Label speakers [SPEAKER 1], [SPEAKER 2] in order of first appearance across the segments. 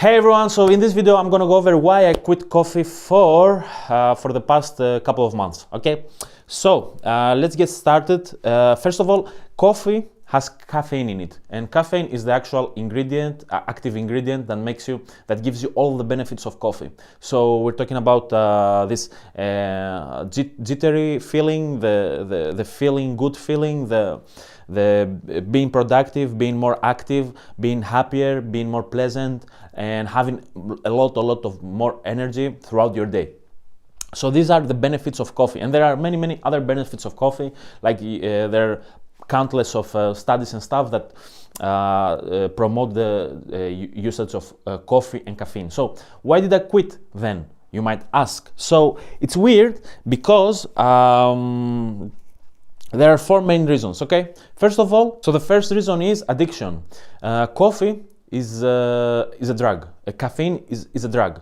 [SPEAKER 1] Hey everyone, so in this video I'm gonna go over why I quit coffee for the past couple of months, okay? So let's get started. First of all, coffee has caffeine in it, and caffeine is the actual ingredient, active ingredient that gives you all the benefits of coffee. So we're talking about this jittery feeling, the feeling good feeling, the being productive, being more active, being happier, being more pleasant, and having a lot of more energy throughout your day. So these are the benefits of coffee, and there are many other benefits of coffee. Like there are countless of studies and stuff that promote the usage of coffee and caffeine. So why did I quit then, you might ask? So it's weird because there are four main reasons, okay? First of all, so the first reason is addiction. Coffee is a drug. Caffeine is a drug.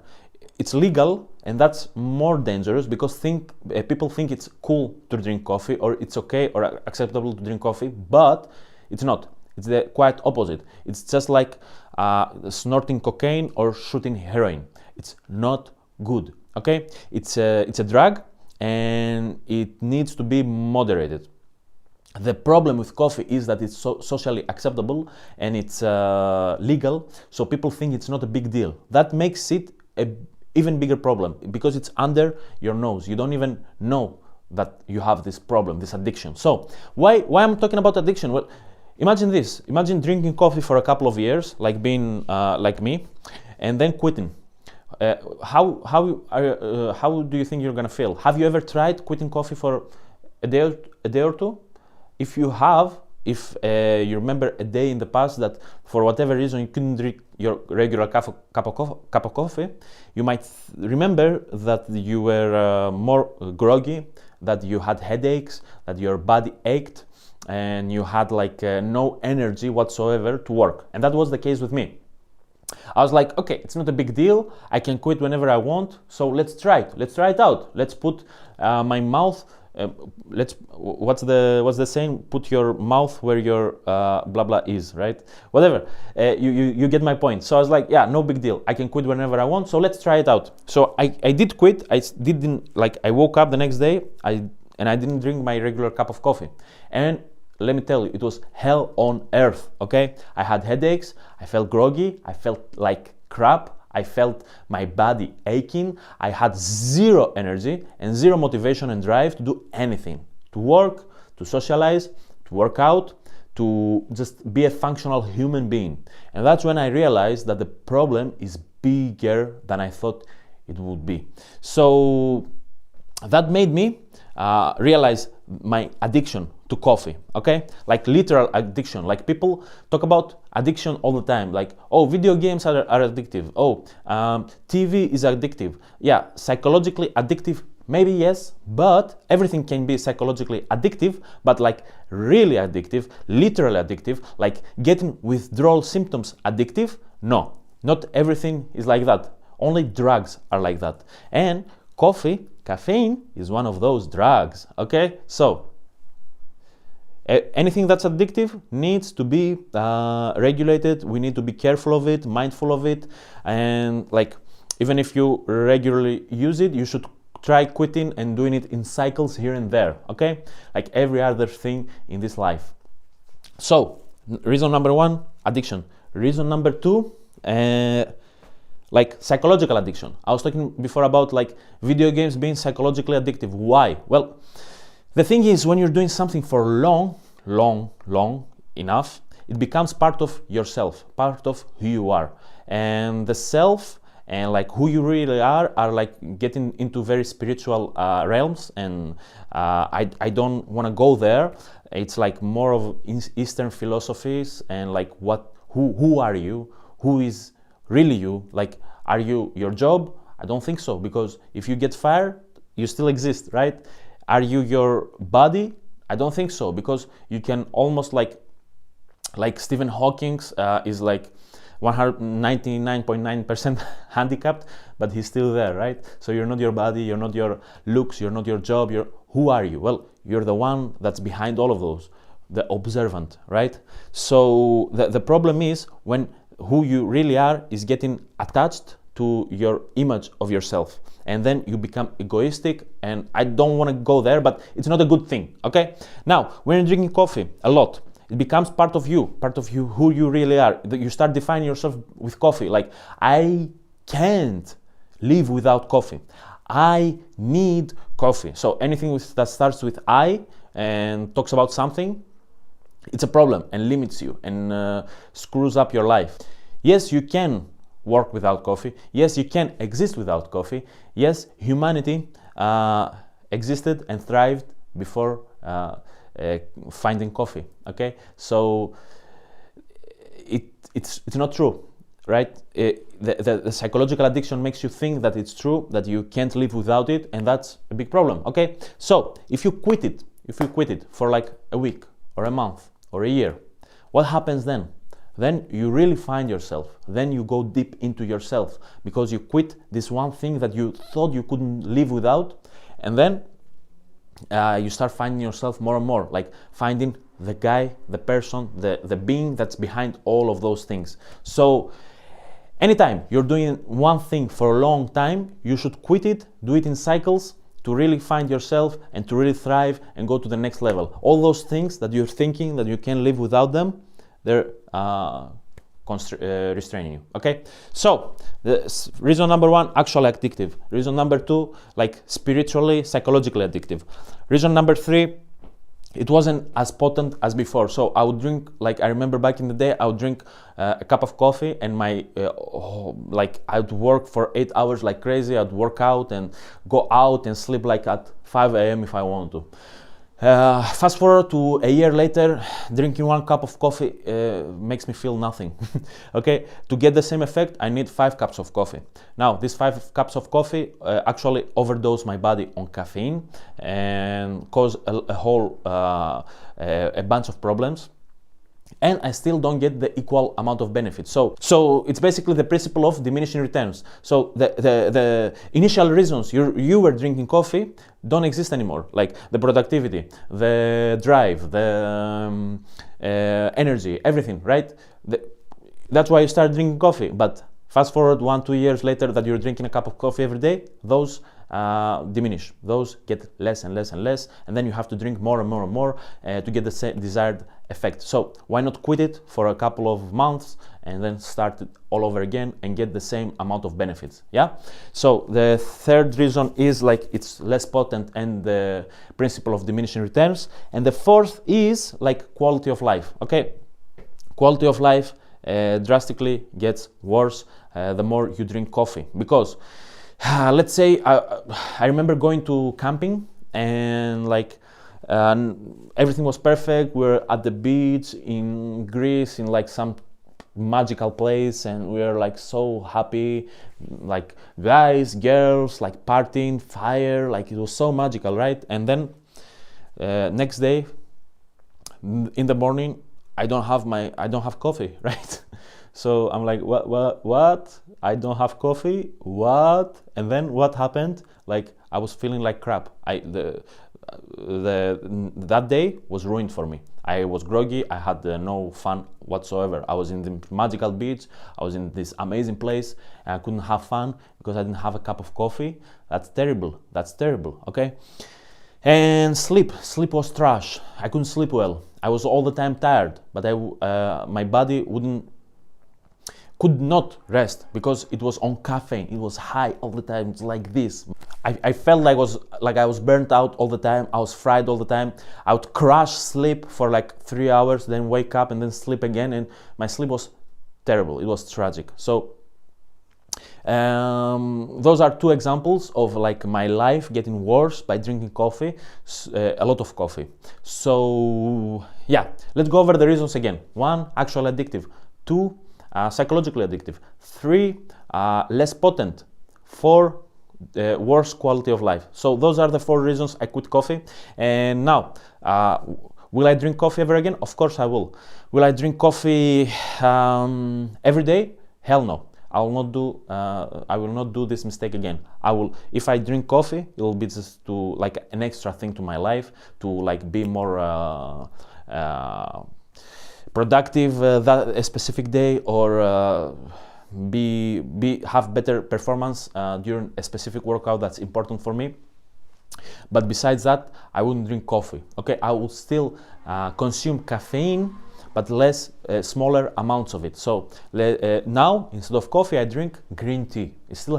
[SPEAKER 1] It's legal, and that's more dangerous because people think it's cool to drink coffee, or it's okay or acceptable to drink coffee, but it's not. It's the quite opposite. It's just like snorting cocaine or shooting heroin. It's not good, okay? It's a drug, and it needs to be moderated. The problem with coffee is that it's socially acceptable and it's legal, so people think it's not a big deal. That makes it an even bigger problem because it's under your nose. You don't even know that you have this problem, this addiction. So why I'm talking about addiction? Well, imagine this. Imagine drinking coffee for a couple of years, like being like me, and then quitting. How do you think you're gonna feel? Have you ever tried quitting coffee for a day or two? If you have, if you remember a day in the past that for whatever reason you couldn't drink your regular cup of coffee, you might remember that you were more groggy, that you had headaches, that your body ached, and you had like no energy whatsoever to work. And that was the case with me. I was like, okay, it's not a big deal. I can quit whenever I want. So let's try it. Let's try it out. Let's put my mouth. What's the saying? Put your mouth where your blah blah is, right? Whatever. You get my point. So I was like, yeah, no big deal. I can quit whenever I want. So let's try it out. So I did quit. I woke up the next day. I didn't drink my regular cup of coffee. And let me tell you, it was hell on earth. Okay, I had headaches. I felt groggy. I felt like crap. I felt my body aching. I had zero energy and zero motivation and drive to do anything, to work, to socialize, to work out, to just be a functional human being. And that's when I realized that the problem is bigger than I thought it would be. So that made me realize my addiction to coffee, okay? Like literal addiction. Like people talk about addiction all the time. Like, oh, video games are addictive. Oh, TV is addictive. Yeah, psychologically addictive, maybe yes, but everything can be psychologically addictive, but like really addictive, literally addictive, like getting withdrawal symptoms addictive, no, not everything is like that. Only drugs are like that. And caffeine is one of those drugs, okay? So anything that's addictive needs to be regulated. We need to be careful of it, mindful of it, and like even if you regularly use it, you should try quitting and doing it in cycles here and there, okay? Like every other thing in this life. So reason number one, addiction. Reason number two, like psychological addiction. I was talking before about like video games being psychologically addictive. Why? Well, the thing is, when you're doing something for long enough, it becomes part of yourself, part of who you are. And the self and like who you really are like getting into very spiritual realms. And I don't want to go there. It's like more of Eastern philosophies and like who are you? Who is really you? Like, are you your job? I don't think so, because if you get fired, you still exist, right? Are you your body? I don't think so, because you can almost like Stephen Hawking is like 199.9% handicapped, but he's still there, right? So you're not your body, you're not your looks, you're not your job, who are you? Well, you're the one that's behind all of those, the observant, right? So the problem is when who you really are is getting attached to your image of yourself, and then you become egoistic, and I don't want to go there, but it's not a good thing. Okay, now when you're drinking coffee a lot, it becomes part of you, who you really are. You start defining yourself with coffee, like, I can't live without coffee, I need coffee. So anything that starts with I and talks about something, it's a problem and limits you and screws up your life. Yes, you can work without coffee. Yes, you can exist without coffee. Yes, humanity existed and thrived before finding coffee. Okay, so it's not true, right? The psychological addiction makes you think that it's true, that you can't live without it, and that's a big problem. Okay, so if you quit it for like a week or a month or a year, what happens then? Then you really find yourself. Then you go deep into yourself because you quit this one thing that you thought you couldn't live without, and then you start finding yourself more and more, like finding the guy, the person, the being that's behind all of those things. So anytime you're doing one thing for a long time, you should quit it, do it in cycles, to really find yourself and to really thrive and go to the next level. All those things that you're thinking that you can't live without them, they're restraining you. Okay, so the reason number one, actually addictive. Reason number two, like spiritually, psychologically addictive. Reason number three, it wasn't as potent as before. So I would drink, like I remember back in the day, I would drink a cup of coffee, and like I'd work for 8 hours like crazy. I'd work out and go out and sleep like at 5 a.m. if I wanted to. Fast forward to a year later, drinking one cup of coffee makes me feel nothing. Okay, to get the same effect, I need 5 cups of coffee. Now, these 5 cups of coffee actually overdose my body on caffeine and cause a whole a bunch of problems. And I still don't get the equal amount of benefit. So it's basically the principle of diminishing returns. So the initial reasons you were drinking coffee don't exist anymore, like the productivity, the drive, the energy, everything, right? That's why you start drinking coffee. But fast forward 1-2 years later that you're drinking a cup of coffee every day, those diminish. Those get less and less and less, and then you have to drink more and more and more to get the desired effect. So why not quit it for a couple of months and then start it all over again and get the same amount of benefits? Yeah. So the third reason is like it's less potent and the principle of diminishing returns. And the fourth is like quality of life. Okay, quality of life drastically gets worse the more you drink coffee, because let's say I remember going to camping and like everything was perfect. We're at the beach in Greece in like some magical place, and we're like so happy, like guys, girls, like partying, fire, like it was so magical, right? And then next day in the morning, I don't have coffee, right? So I'm like, what? I don't have coffee? What? And then what happened? Like I was feeling like crap. That day was ruined for me. I was groggy. I had no fun whatsoever. I was in the magical beach. I was in this amazing place, and I couldn't have fun because I didn't have a cup of coffee. That's terrible. That's terrible. Okay. And sleep was trash. I couldn't sleep well. I was all the time tired, but my body could not rest because it was on caffeine. It was high all the time. It's like this. I felt like I was burnt out all the time. I was fried all the time. I would crash sleep for like 3 hours, then wake up and then sleep again, and my sleep was terrible. It was tragic. So those are 2 examples of like my life getting worse by drinking coffee, a lot of coffee. So yeah, let's go over the reasons again. 1, actually addictive. 2, psychologically addictive. 3, less potent. 4, worse quality of life. So those are the 4 reasons I quit coffee. And now, will I drink coffee ever again? Of course I will. Will I drink coffee every day? Hell no. I will not do this mistake again. If I drink coffee, it will be just to like an extra thing to my life, to like be more productive that a specific day, or have better performance during a specific workout that's important for me. But besides that, I wouldn't drink coffee. Okay, I would still consume caffeine, but less, smaller amounts of it. So now, instead of coffee, I drink green tea. It still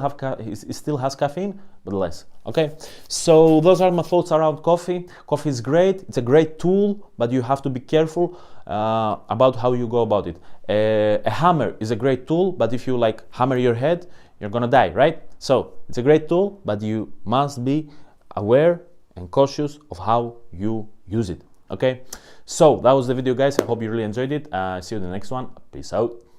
[SPEAKER 1] has caffeine, but less. Okay, so those are my thoughts around coffee. Coffee is great. It's a great tool, but you have to be careful about how you go about it. A hammer is a great tool, but if you like hammer your head, you're gonna die, right? So it's a great tool, but you must be aware and cautious of how you use it. Okay, so that was the video, guys. I hope you really enjoyed it. See you in the next one. Peace out.